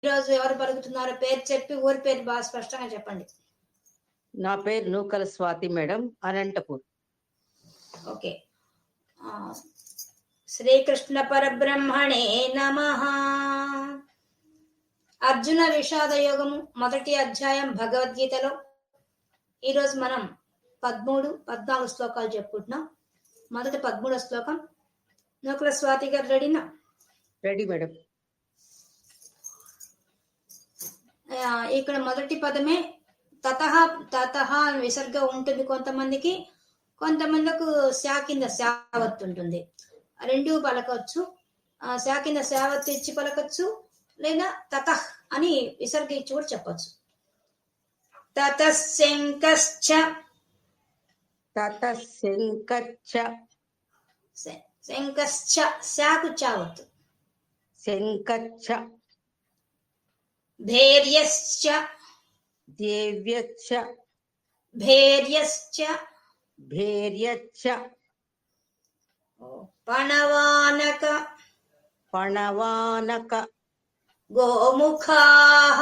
ఈరోజు ఎవరు పలుకుతున్నారో పేరు చెప్పి ఊరి పేరు బాగా స్పష్టంగా చెప్పండి. నా పేరు నూకల స్వాతి మేడం, అనంతపూర్. ఓకే. శ్రీకృష్ణ పరబ్రహ్మణే నమః. అర్జున విషాద యోగము మొదటి అధ్యాయం భగవద్గీతలో ఈరోజు మనం 13-14 శ్లోకాలు చెప్పుకుంటున్నాం. మొదటి 13వ శ్లోకం. నూకల స్వాతి గారు రెడీనా? Ready madam. ఇక్కడ మొదటి పదమే తతః తతః విసర్గ ఉంటుంది కొంతమందికి, కొంతమందికి శా కింద శావత్ ఉంటుంది. రెండు పలకవచ్చు. శా కింద శావత్ ఇచ్చి పలకచ్చు, లేదా తతః అని విసర్గ ఇచ్చి కూడా చెప్పచ్చు. తతఃశంకశ్చ తతఃశంకశ్చ శంకశ్చ శాకు చావత్. శంకశ్చ భేర్యశ్చ దేవ్యశ్చ భేర్యశ్చ భేర్యశ్చ పణవానక పణవానక గోముఖాః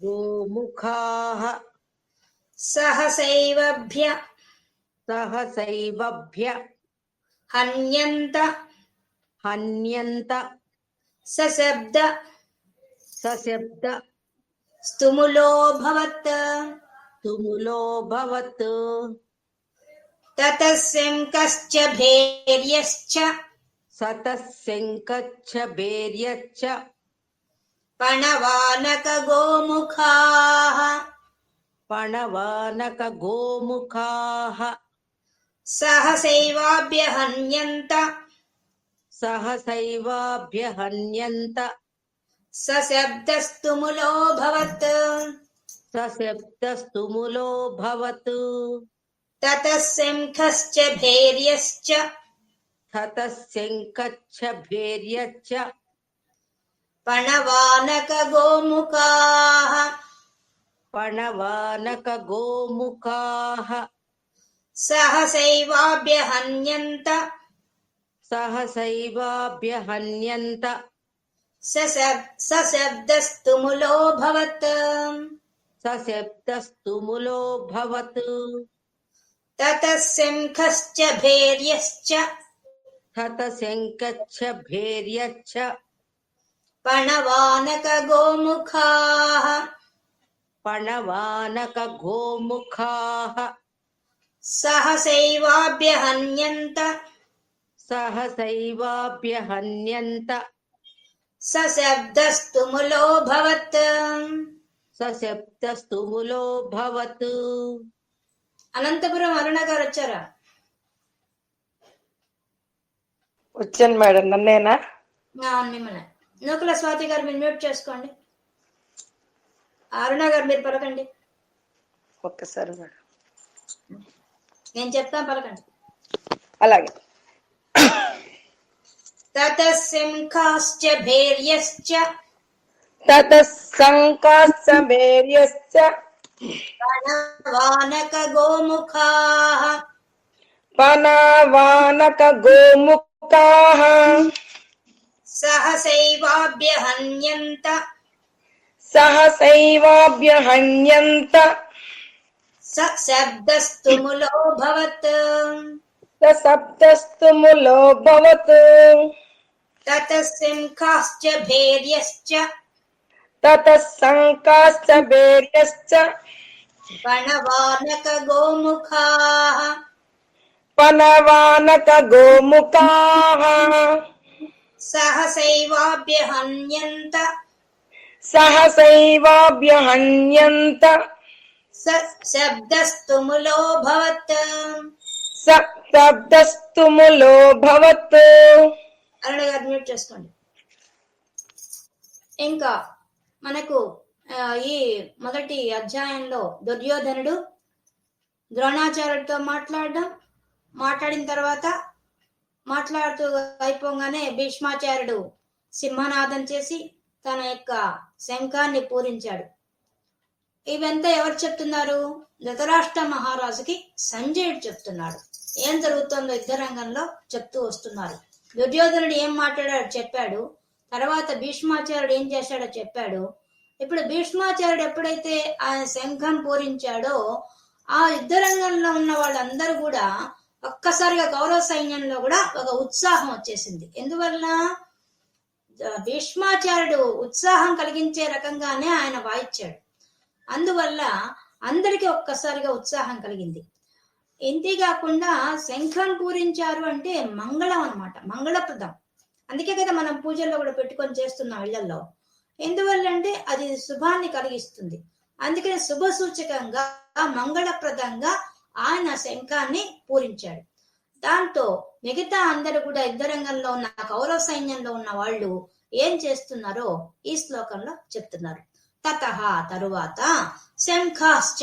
గోముఖాః సహసైవభ్య సహసైవభ్య హన్యంత హన్యంత సశబ్ద సశబ్ద స్తుములోభవత్. తుములోభవత్. తతఃశంకశ్చ భేర్యశ్చ సతఃశంకశ్చ భేర్యశ్చ పణవానక గోముఖాః పణవానక గోముఖాః సహసైవాభ్యహన్యంత సహసైవాభ్యహన్యంత సశబ్దస్తుములోభవత్. సశబ్దస్తుములోభవత్. తతఃశంఖశ్చ భేర్యశ్చ తతఃశంకశ్చ భేర్యశ్చ పణవానక గోముఖాః పణవానక గోముఖాః సహసైవాభ్యహన్యంత సహసైవాభ్యహన్యంత సశబ్దస్తుములోభవత్. సశబ్దస్తుములోభవత్. తతఃశంఖశ్చ భేర్యశ్చ తతఃశంకశ్చ భేర్యశ్చ పణవానక గోముఖాః పణవానక గోముఖాః సహసైవాభ్యహన్యంత సహసైవాభ్యహన్యంత సశబ్దస్తుములోభవత్. సశబ్దస్తుములోభవత్. అనంతపురం అరుణ గారు వచ్చారా? వచ్చాను మేడం. నన్నేనా? మిమ్మల్ని. నూకల స్వాతి గారు మీరు మ్యూట్ చేసుకోండి. అరుణ గారు మీరు పలకండి. ఒక్కసారి మేడం. నేను చెప్తాను, పలకండి. అలాగే. తతఃశంఖాశ్చ భేర్యశ్చ తతఃశంకాశ్చ భేర్యశ్చ పణవానక గోముఖాః పణవానక గోముఖాః సహసైవాభ్యహన్యంత సహసైవాభ్యహన్యంత సశబ్దస్తుములోభవత్. సశబ్దస్తుములోభవత్. తతఃశంఖాశ్చ భేర్యశ్చ తతఃశంకాశ్చ భేర్యశ్చ పణవానక గోముఖాః పణవానక గోముఖాః సహసైవాభ్యహన్యంత సహసైవాభ్యహన్యంత సశబ్దస్తుములోభవత్. సశబ్దస్తుములోభవత్. అరుణ గారు మ్యూట్ చేసుకోండి. ఇంకా మనకు ఈ మొదటి అధ్యాయంలో దుర్యోధనుడు ద్రోణాచార్యుడితో మాట్లాడిన తర్వాత మాట్లాడుతూ అయిపోగానే భీష్మాచార్యుడు సింహనాదం చేసి తన యొక్క శంఖాన్ని పూరించాడు. ఇవంతా ఎవరు చెప్తున్నారు? ధృతరాష్ట్ర మహారాజుకి సంజయుడు చెప్తున్నాడు. ఏం జరుగుతుందో యుద్ధ రంగంలో చెప్తూ వస్తున్నారు. దుర్యోధనుడు ఏం మాట్లాడాడు చెప్పాడు. తర్వాత భీష్మాచార్యుడు ఏం చేశాడో చెప్పాడు. ఇప్పుడు భీష్మాచార్యుడు ఎప్పుడైతే ఆ శంఖం పూరించాడో ఆ యుద్ధ రంగంలో ఉన్న వాళ్ళందరూ కూడా ఒక్కసారిగా కౌరవ సైన్యంలో కూడా ఒక ఉత్సాహం వచ్చేసింది. ఎందువల్ల భీష్మాచార్యుడు ఉత్సాహం కలిగించే రకంగానే ఆయన వాయించాడు. అందువల్ల అందరికీ ఒక్కసారిగా ఉత్సాహం కలిగింది. ఇంతేకాకుండా శంఖం పూరించారు అంటే మంగళం అన్నమాట, మంగళప్రదం. అందుకే కదా మనం పూజల్లో కూడా పెట్టుకొని చేస్తున్నాం ఇళ్లలో. ఎందువల్ల అంటే అది శుభాన్ని కలిగిస్తుంది. అందుకని శుభ సూచకంగా మంగళప్రదంగా ఆయన శంఖాన్ని పూరించాడు. దాంతో మిగతా అందరూ కూడా యుద్ధ రంగంలో ఉన్న కౌరవ సైన్యంలో ఉన్న వాళ్ళు ఏం చేస్తున్నారో ఈ శ్లోకంలో చెప్తున్నారు. తతః తరువాత శంఖాశ్చ,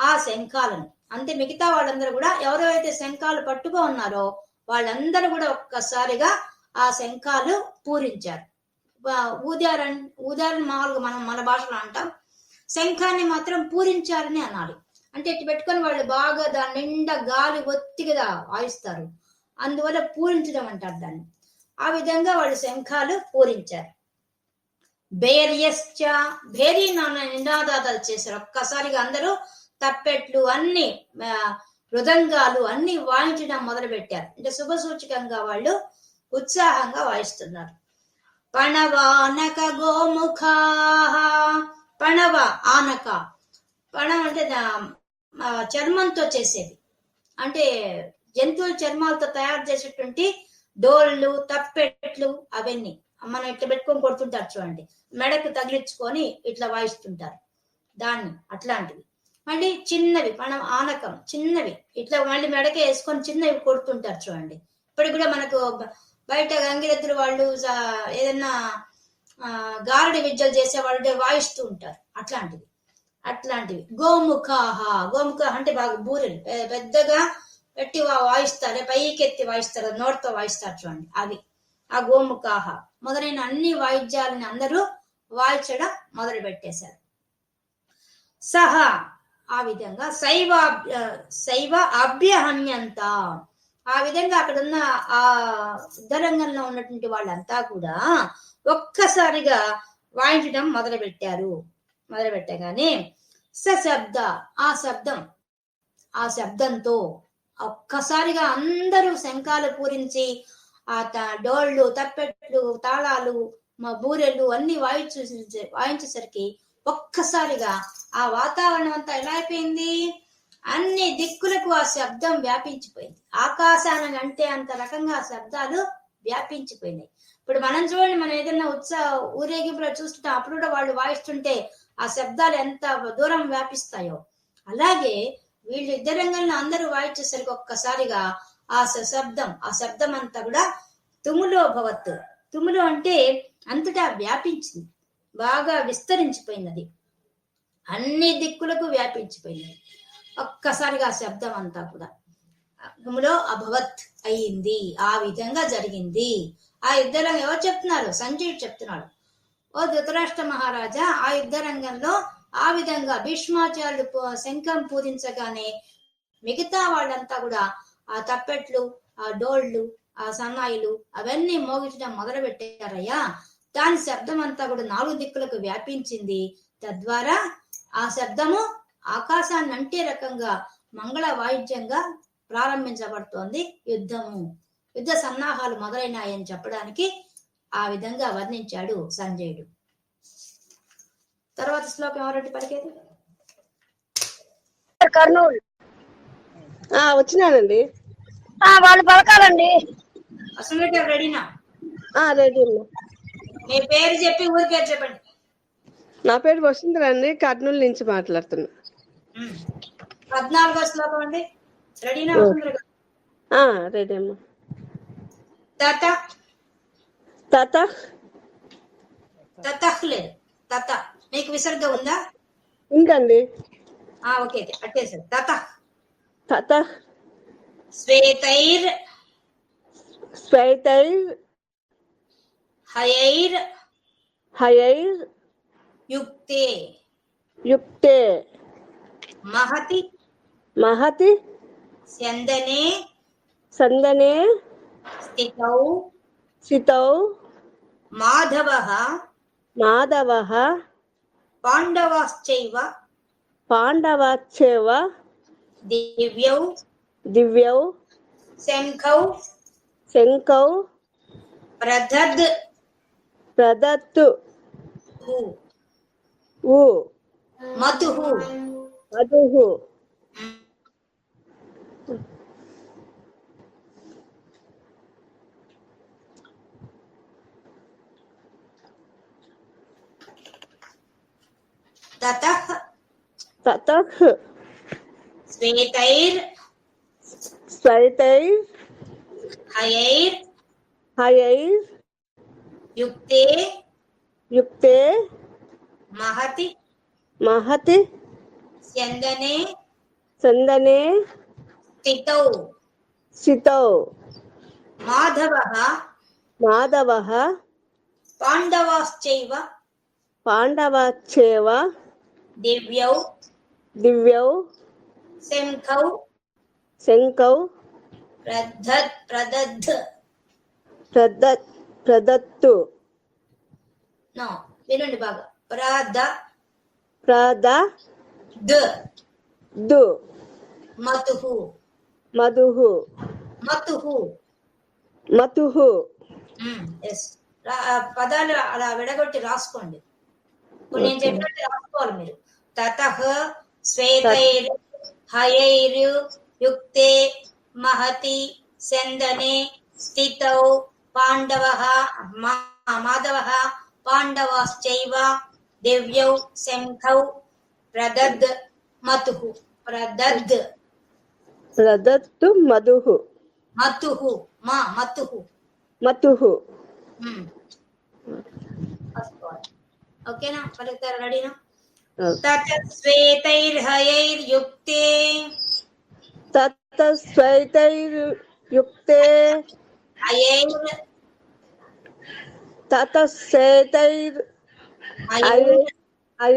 ఆ శంఖాలను అంటే మిగతా వాళ్ళందరూ కూడా ఎవరైతే శంఖాలు పట్టుకో ఉన్నారో వాళ్ళందరూ కూడా ఒక్కసారిగా ఆ శంఖాలు పూరించారు. ఊదారని మామూలుగా మనం మన భాషలో అంటాం. శంఖాన్ని మాత్రం పూరించారని అనాలి. అంటే ఇటు పెట్టుకొని వాళ్ళు బాగా దాని నిండా గాలి ఒత్తిగా వాయిస్తారు. అందువల్ల పూరించడం అంటారు దాన్ని. ఆ విధంగా వాళ్ళు శంఖాలు పూరించారు. భేర్యశ్చ, భేరీ నినాదాలు చేశారు. ఒక్కసారిగా అందరూ తప్పెట్లు అన్ని మృదంగాలు అన్ని వాయించడం మొదలు పెట్టారు. అంటే శుభ సూచకంగా వాళ్ళు ఉత్సాహంగా వాయిస్తున్నారు. పణవానక గోముఖా, పణవ ఆనక, పణం అంటే చర్మంతో చేసేవి, అంటే జంతువుల చర్మాలతో తయారు చేసేటువంటి డోళ్ళు తప్పెట్లు అవన్నీ మనం ఇట్లా పెట్టుకొని కొడుతుంటారు చూడండి, మెడకు తగిలించుకొని ఇట్లా వాయిస్తుంటారు దాన్ని, అట్లాంటివి. మళ్ళీ చిన్నవి పణం ఆనకం చిన్నవి ఇట్లా మళ్ళీ మెడకే వేసుకొని చిన్నవి కొడుతుంటారు చూడండి. ఇప్పటికి కూడా మనకు బయట గంగిరెద్దులు వాళ్ళు ఏదన్నా గారడి విద్యలు చేసే వాళ్ళు వాయిస్తూ ఉంటారు అట్లాంటివి. గోముఖాహ, గోముఖ అంటే బాగా బూరెలు పెద్దగా పెట్టి వాయిస్తారు, పైకెత్తి వాయిస్తారు, నోటితో వాయిస్తారు చూడండి, అవి ఆ గోముఖాహ. మొదలైన అన్ని వాయిద్యాలని అందరూ వాయించడం మొదలు పెట్టేశారు. సహా, ఆ విధంగా శైవ అభ్యహన్యంత, ఆ విధంగా అక్కడున్న ఆ యుద్ధరంగంలో ఉన్నటువంటి వాళ్ళంతా కూడా ఒక్కసారిగా వాయించడం మొదలు పెట్టగానే సశబ్ద, ఆ శబ్దంతో ఒక్కసారిగా అందరూ శంఖాలు పూరించి ఆ డోళ్ళు తప్పెట్లు తాళాలు బూరెలు అన్ని వాయించేసరికి ఒక్కసారిగా ఆ వాతావరణం అంతా ఎలా అయిపోయింది, అన్ని దిక్కులకు ఆ శబ్దం వ్యాపించిపోయింది. ఆకాశాన్ని అంటే అంత రకంగా ఆ శబ్దాలు వ్యాపించిపోయినాయి. ఇప్పుడు మనం చూడండి, మనం ఏదైనా ఊరేగింపులో చూస్తుంటాం, అప్పుడు కూడా వాళ్ళు వాయిస్తుంటే ఆ శబ్దాలు ఎంత దూరం వ్యాపిస్తాయో, అలాగే వీళ్ళు యుద్ధ రంగంలో అందరూ వాయించేసరికి ఒక్కసారిగా ఆ శబ్దం అంతా కూడా తుములో భవత్, తుములో అంటే అంతటా వ్యాపించింది, బాగా విస్తరించిపోయింది, అది అన్ని దిక్కులకు వ్యాపించిపోయింది. ఒక్కసారిగా ఆ శబ్దం అంతా కూడా తుములో అభవత్ అయ్యింది. ఆ విధంగా జరిగింది. ఆ యుద్ధరంగం ఎవరు చెప్తున్నారు? సంజయుడు చెప్తున్నాడు. ఓ ధృతరాష్ట్ర మహారాజా, ఆ యుద్ధ రంగంలో ఆ విధంగా భీష్మాచార్యుడు శంఖం పూరించగానే మిగతా వాళ్ళంతా కూడా ఆ తప్పెట్లు, ఆ డోళ్లు, ఆ సన్నాయిలు అవన్నీ మోగించడం మొదలు పెట్టారయ్యా. దాని శబ్దం అంతా కూడా 4 దిక్కులకు వ్యాపించింది. తద్వారా ఆ శబ్దము ఆకాశాన్ని అంటే రకంగా మంగళ వాయిద్యంగా ప్రారంభించబడుతోంది. యుద్ధ సన్నాహాలు మొదలైనాయని చెప్పడానికి ఆ విధంగా వర్ణించాడు సంజయుడు. తర్వాత శ్లోకం ఎవరంటే పలికేది? కర్నూలు వచ్చినానండి. వాళ్ళు పలకాలండి. అసలు రెడీనా? రెడీ. మీ పేరు చెప్పి ఊరి పేరు చెప్పండి. నా పేరు వసుంధర అండి, కర్నూలు నుంచి మాట్లాడుతున్నా. 14వ శ్లోకం అండి. రెడీనా? రెడీ అమ్మా. లేదు తత మీకు విసర్గ ఉందా? ఉందండి. ఓకే, అట్టేసారు. తత శ్వేతైర్ హయైర్ యుక్తే మహతి సందనే స్థితౌ మాధవః మాధవః పాండవాశ్చైవ పాండవాశ్చైవ దివ్యౌ దివ్యౌ శంఖౌ శంఖౌ ప్రదద్దు మధుః మధుః తతః తతః శ్వేతైర్ శ్వేతైర్ హయైర్ హయైర్ యుక్తే యుక్తే మహతి మహతి స్యందనే చందనే స్థితౌ స్థితౌ మాధవః మాధవః పాండవాశ్చైవ పాండవాశ్చైవ దివ్యౌ దివ్యౌ శంఖౌ శంఖౌ ప్రదద్దు ప్రదత్తు నో వినండి బాగా ప్రదద్దు మతుః మధుః మతుః మతుః ఎస్ పదాలు అలా విడగొట్టి రాసుకోండి. ఇప్పుడు నేను చెప్పినట్టు రాసుకోవాలి మీరు. తతః శ్వేతైర్ హయైర్ యుక్తే మహతి చందనే స్థితౌ పాండవః మాధవః పాండవాశ్చైవ దివ్యౌ శంఖౌ మతుః ప్రదత్తు మధుః మతుః మతుః మతుః ఓకేనా? పలుకుతారు రెడీనా? తతశ్వేతైర్హయైర్యుక్తే తతశ్వేతైర్యుక్తే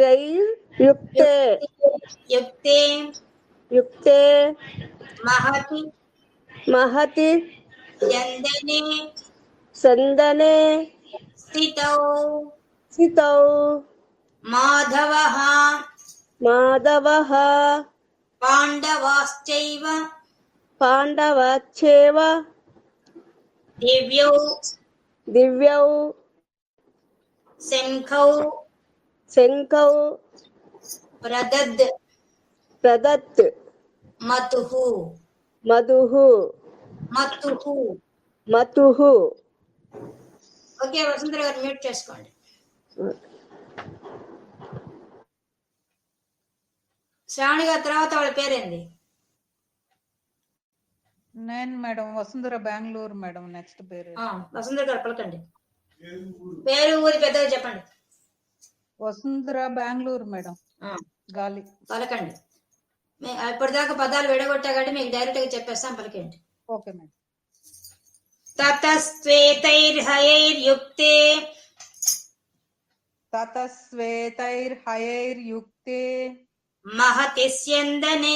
తతశ్వేతైర్హయైర్యుక్తే యుక్తే యుక్తే మహతి మహతి చందనే స్థితౌ మాధవః పాండవాశ్చైవ దివ్యౌ శంఖౌ ప్రదత్ మతుః ఓకే. వసుంధర గారు మ్యూట్ చేసుకోండి. శ్రావణి గారి తర్వాత వాళ్ళ పేరేంది? నేను madam Vasundhara Bengaluru madam. Next పేరు వసుంధర గారు పలకండి. పేరు ఊరి పెద్దగా చెప్పండి. వసుంధర బెంగళూరు మేడం. గాలి పలకండి. ఇప్పటిదాకా పదాలు విడగొట్టా కాబట్టి మీకు డైరెక్ట్ గా చెప్పేస్తాం, పలికేంటి. Okay madam. తతశ్వేతైర్హయైర్యుక్తే మహతి స్యందనే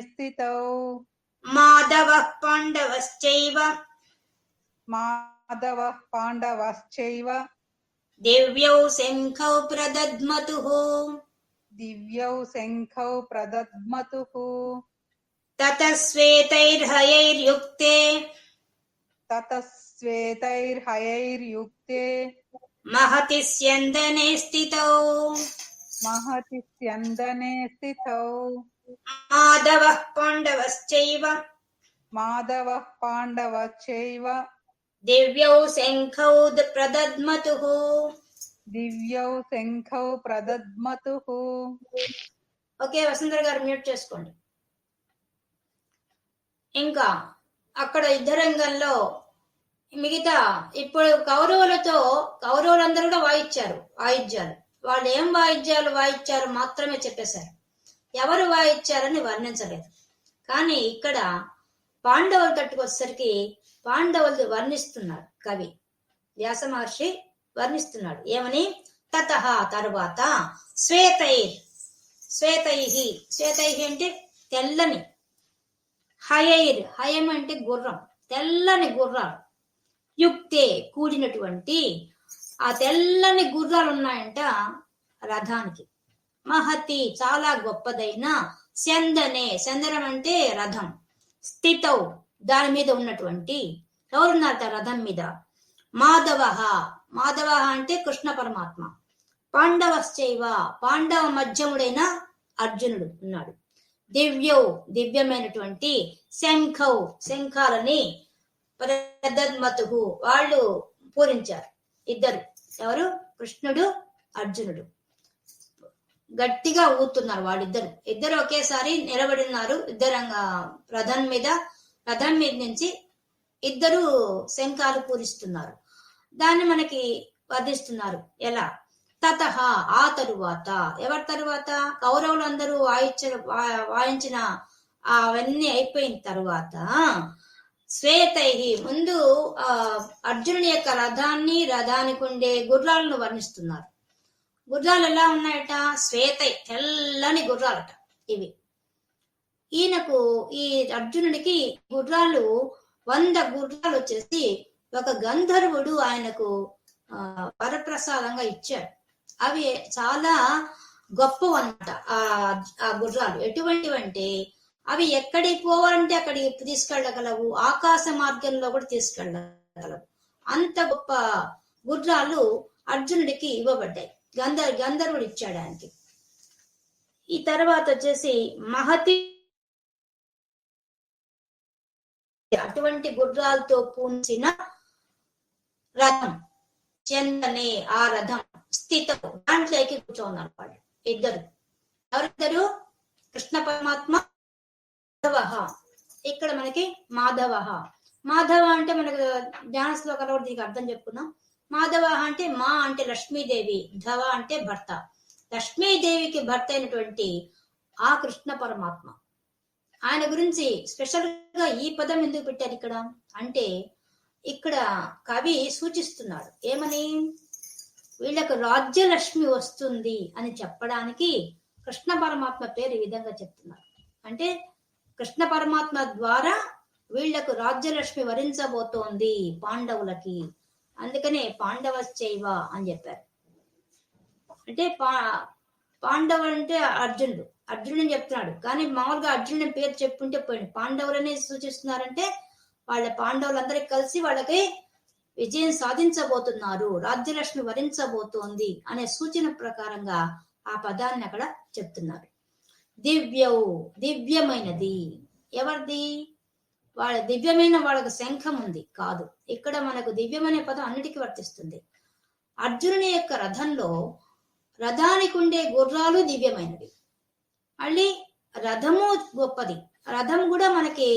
స్థితౌ మాధవః పాండవశ్చైవ దివ్యౌ శంఖౌ ప్రదద్మతుః తతశ్వేతైర్హయైర్యుక్తే మహతి స్యందనే స్థితౌ మాధవః పాండవశ్చైవ దివ్యౌ శంఖౌ ప్రదద్మతుః ఓకే. వసుంధర గారు మ్యూట్ చేసుకోండి. ఇంకా అక్కడ యుద్ధరంగంలో మిగతా ఇప్పుడు కౌరవులందరూ కూడా వాయిచ్చారు వాయిద్యాలు. వాళ్ళు ఏం వాయిద్యాలు వాయిచ్చారు మాత్రమే చెప్పేశారు. ఎవరు వాయిచ్చారని వర్ణించలేదు. కానీ ఇక్కడ పాండవులు తట్టుకొచ్చేసరికి పాండవులు వర్ణిస్తున్నాడు కవి వ్యాస మహర్షి. వర్ణిస్తున్నాడు ఏమని? తతః తరువాత శ్వేతై అంటే తెల్లని, హయైర్ హయం అంటే గుర్రం, తెల్లని గుర్రాలు, యుక్తే కూడినటువంటి ఆ తెల్లని గుర్రాలు ఉన్నాయంట రథానికి. మహతి చాలా గొప్పదైన చందనే, చందనం అంటే రథం, స్థితౌ దాని మీద ఉన్నటువంటి ఎవరున్నారట రథం మీద, మాధవ, మాధవ అంటే కృష్ణ పరమాత్మ, పాండవశ్చైవ పాండవ మధ్యముడైన అర్జునుడు ఉన్నాడు, దివ్యౌ దివ్యమైనటువంటి శంఖౌ శంఖాలని ప్రదద్మతుహు వాళ్ళు పూరించారు. ఇద్దరు ఎవరు, కృష్ణుడు అర్జునుడు గట్టిగా ఊతున్నారు. వాళ్ళిద్దరు ఇద్దరు ఒకేసారి నిలబడి ఉన్నారు. ఇద్దరు రథం మీద నుంచి ఇద్దరు శంఖాలు పూరిస్తున్నారు. దాన్ని మనకి వర్ణిస్తున్నారు ఎలా, తతః ఆ తరువాత, ఎవరి తరువాత, కౌరవులందరూ వాయించిన అవన్నీ అయిపోయిన తరువాత శ్వేతై ముందు అర్జునుడి యొక్క రథానికి ఉండే గుర్రాలను వర్ణిస్తున్నారు. గుర్రాలు ఎలా ఉన్నాయట, శ్వేతై తెల్లని గుర్రాలట ఇవి. ఈయనకు ఈ అర్జునుడికి గుర్రాలు 100 గుర్రాలు వచ్చేసి ఒక గంధర్వుడు ఆయనకు వరప్రసాదంగా ఇచ్చాడు. అవి చాలా గొప్పవి అన్నమాట. ఆ గుర్రాలు ఎటువంటివంటే అవి ఎక్కడికి పోవాలంటే అక్కడికి తీసుకెళ్ళగలవు, ఆకాశ మార్గంలో కూడా తీసుకెళ్ళగలవు. అంత గొప్ప గుర్రాలు అర్జునుడికి ఇవ్వబడ్డాయి. గంధర్వుడు ఇచ్చాడు ఆయనకి. ఈ తర్వాత వచ్చేసి మహతి, అటువంటి గుర్రాలతో పూంచిన రథం, చందనే ఆ రథం, స్థితం దాంట్లోకి కూర్చోన్నారు వాళ్ళు ఇద్దరు. ఎవరిద్దరు, కృష్ణ పరమాత్మ, మాధవ. ఇక్కడ మనకి మాధవ, మాధవ అంటే మనకు జ్ఞాన శ్లోకాలు దీనికి అర్థం చెప్పుకున్నాం. మాధవ అంటే మా అంటే లక్ష్మీదేవి, ధవ అంటే భర్త, లక్ష్మీదేవికి భర్త అయినటువంటి ఆ కృష్ణ పరమాత్మ. ఆయన గురించి స్పెషల్ గా ఈ పదం ఎందుకు పెట్టారు ఇక్కడ అంటే, ఇక్కడ కవి సూచిస్తున్నాడు ఏమని, వీళ్ళకు రాజ్యలక్ష్మి వస్తుంది అని చెప్పడానికి కృష్ణ పరమాత్మ పేరు ఈ విధంగా చెప్తున్నారు. అంటే కృష్ణ పరమాత్మ ద్వారా వీళ్లకు రాజ్యలక్ష్మి వరించబోతోంది పాండవులకి, అందుకనే పాండవశ్చైవ అని చెప్పారు. అంటే పాండవులు అంటే అర్జునుడు చెప్తున్నాడు, కానీ మామూలుగా అర్జునుడి పేరు చెప్పుంటే పోయింది. పాండవులనే సూచిస్తున్నారంటే వాళ్ళ పాండవులందరికీ కలిసి వాళ్ళకి విజయం సాధించబోతున్నారు, రాజ్యలక్ష్మి వరించబోతోంది అనే సూచన ప్రకారంగా ఆ పదాన్ని అక్కడ చెప్తున్నారు. దివ్యౌ దివ్యమైనది, ఎవరిది, వాళ్ళ దివ్యమైన వాళ్ళకి శంఖం ఉంది కాదు. ఇక్కడ మనకు దివ్యమనే పదం అన్నిటికీ వర్తిస్తుంది. అర్జునుని యొక్క రథంలో రథానికి ఉండే గుర్రాలు దివ్యమైనవి, మళ్ళీ రథము గొప్పది. రథం కూడా మనకి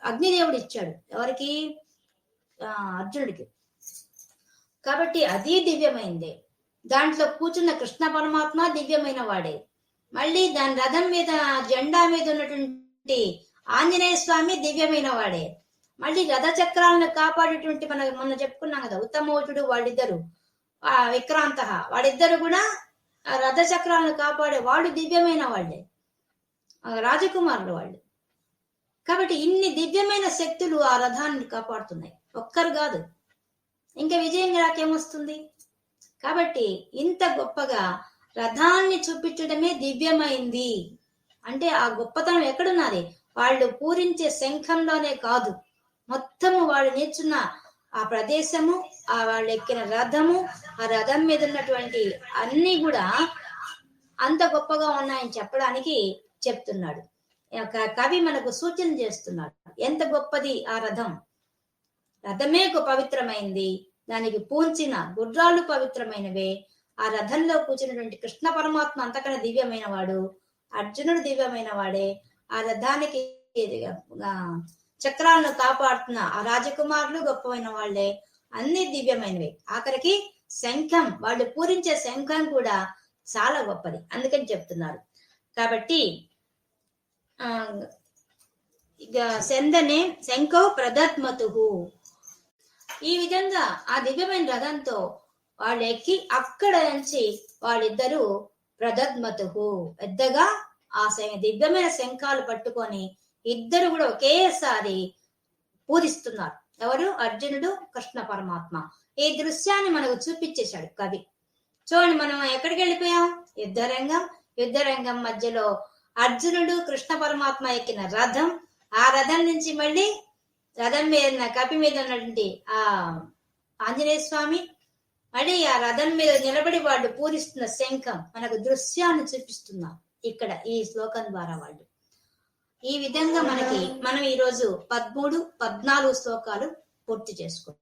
అగ్నిదేవుడు ఇచ్చాడు, ఎవరికి, అర్జునుడికి. కాబట్టి అది దివ్యమైందే. దాంట్లో కూర్చున్న కృష్ణ పరమాత్మ దివ్యమైన వాడే. మళ్ళీ దాని రథం మీద జెండా మీద ఉన్నటువంటి ఆంజనేయ స్వామి దివ్యమైన వాడే. మళ్ళీ రథ చక్రాలను కాపాడేటువంటి మొన్న చెప్పుకున్నాం కదా ఉత్తమోచుడు, వాళ్ళిద్దరు విక్రాంత, వాళ్ళిద్దరు కూడా రథ చక్రాలను కాపాడే వాళ్ళు దివ్యమైన వాళ్ళే, రాజకుమారులు వాళ్ళు. కాబట్టి ఇన్ని దివ్యమైన శక్తులు ఆ రథాన్ని కాపాడుతున్నాయి, ఒక్కరు కాదు. ఇంకా విజయం రాకేమొస్తుంది. కాబట్టి ఇంత గొప్పగా రథాన్ని చూపించడమే దివ్యమైంది. అంటే ఆ గొప్పతనం ఎక్కడున్నది, వాళ్ళు పూరించే శంఖంలోనే కాదు, మొత్తము వాళ్ళు నేర్చున్న ఆ ప్రదేశము, ఆ వాళ్ళు ఎక్కిన రథము, ఆ రథం మీద ఉన్నటువంటి అన్ని కూడా అంత గొప్పగా ఉన్నాయని చెప్పడానికి చెప్తున్నాడు. కవి మనకు సూచన చేస్తున్నాడు ఎంత గొప్పది ఆ రథం. రథమే పవిత్రమైంది, దానికి పూంచిన గుర్రాలు పవిత్రమైనవే. ఆ రథంలో కూర్చున్నటువంటి కృష్ణ పరమాత్మ అంతకన్నా దివ్యమైన వాడు, అర్జునుడు దివ్యమైన వాడే. ఆ రథానికి చక్రాలను కాపాడుతున్న ఆ రాజకుమారులు గొప్పమైన వాళ్లే, అన్ని దివ్యమైనవి. ఆఖరికి శంఖం, వాళ్ళు పూరించే శంఖం కూడా చాలా గొప్పది, అందుకని చెప్తున్నారు. కాబట్టి చందనే శంఖౌ ప్రదత్మతుహు, ఈ విధంగా ఆ దివ్యమైన రథంతో వాళ్ళు ఎక్కి అక్కడ నుంచి వాళ్ళిద్దరూ ప్రదత్మతుహు పెద్దగా ఆ దివ్యమైన శంఖాలు పట్టుకొని ఇద్దరు కూడా ఒకేసారి పూరిస్తున్నారు. ఎవరు? అర్జునుడు, కృష్ణ పరమాత్మ. ఈ దృశ్యాన్ని మనకు చూపించేశాడు కవి. చూడండి, మనం ఎక్కడికి వెళ్ళిపోయాం? యుద్ధరంగం మధ్యలో అర్జునుడు కృష్ణ పరమాత్మ ఎక్కిన రథం, ఆ రథం నుంచి మళ్ళీ రథం మీద కపి మీద ఉన్నటువంటి ఆ ఆంజనేయ స్వామి, మళ్ళీ ఆ రథం మీద నిలబడి వాళ్ళు పూరిస్తున్న శంఖం మనకు దృశ్యాన్ని చూపిస్తున్నారు ఇక్కడ ఈ శ్లోకం ద్వారా. వాళ్ళు ఈ విధంగా మనం ఈరోజు 13, 14 శ్లోకాలు పూర్తి చేసుకుంటాం.